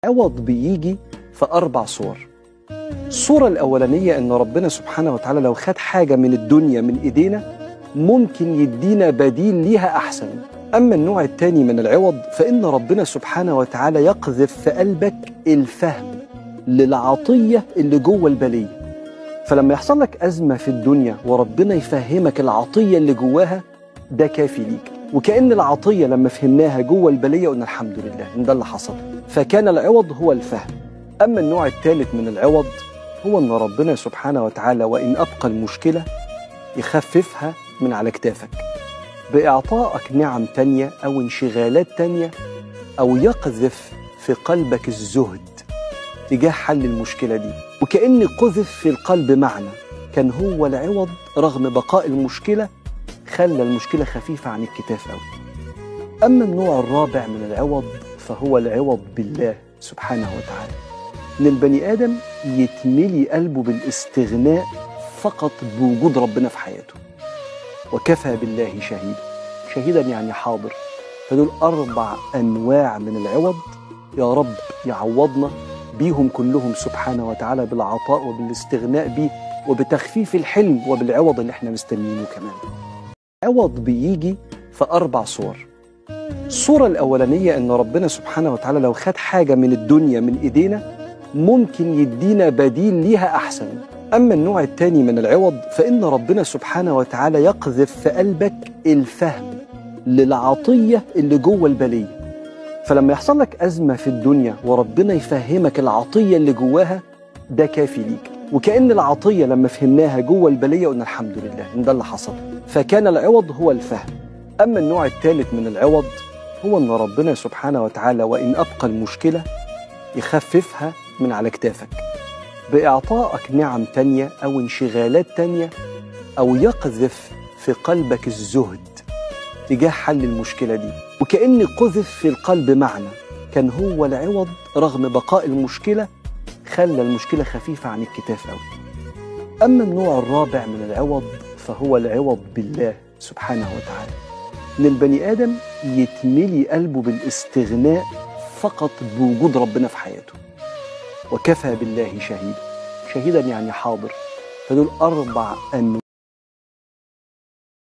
عوض بيجي في 4 صور. الصورة الأولانية إن ربنا سبحانه وتعالى لو خد حاجة من الدنيا من إيدينا ممكن يدينا بديل ليها أحسن. أما النوع الثاني من العوض فإن ربنا سبحانه وتعالى يقذف في قلبك الفهم للعطية اللي جوه البلية. فلما يحصل لك أزمة في الدنيا وربنا يفهمك العطية اللي جواها ده كافي ليك، وكأن العطية لما فهمناها جوه البلية قلنا الحمد لله إن ده اللي حصل. فكان العوض هو الفهم. أما النوع الثالث من العوض هو أن ربنا سبحانه وتعالى وإن أبقى المشكلة يخففها من على كتافك بإعطائك نعم تانية أو انشغالات تانية، أو يقذف في قلبك الزهد تجاه حل المشكلة دي، وكأن قذف في القلب معنى كان هو العوض رغم بقاء المشكلة، خلى المشكلة خفيفة عن الكتاف أوي. أما النوع الرابع من العوض فهو العوض بالله سبحانه وتعالى، إن البني آدم يتملي قلبه بالاستغناء فقط بوجود ربنا في حياته، وكفى بالله شهيدا. شهيدا يعني حاضر. فدول 4 أنواع من العوض، يا رب يعوضنا بيهم كلهم سبحانه وتعالى بالعطاء وبالاستغناء بيه وبتخفيف الحلم وبالعوض اللي احنا مستنيينه كمان. عوض بيجي في 4 صور. الصورة الأولانية إن ربنا سبحانه وتعالى لو خد حاجة من الدنيا من إيدينا ممكن يدينا بديل ليها أحسن. أما النوع الثاني من العوض فإن ربنا سبحانه وتعالى يقذف في قلبك الفهم للعطية اللي جوه البلية. فلما يحصل لك أزمة في الدنيا وربنا يفهمك العطية اللي جواها ده كافي ليك، وكأن العطية لما فهمناها جوه البلية قلنا الحمد لله إن ده اللي حصل. فكان العوض هو الفهم. أما النوع الثالث من العوض هو أن ربنا سبحانه وتعالى وإن أبقى المشكلة يخففها من على كتافك بإعطائك نعم تانية أو انشغالات تانية، أو يقذف في قلبك الزهد تجاه حل المشكلة دي، وكأن قذف في القلب معنى كان هو العوض رغم بقاء المشكلة، خلى المشكلة خفيفة عن الكتاف أوي. أما النوع الرابع من العوض فهو العوض بالله سبحانه وتعالى، إن البني آدم يتملي قلبه بالاستغناء فقط بوجود ربنا في حياته، وكفى بالله شهيدا. شهيدا يعني حاضر. فدول 4 أنواع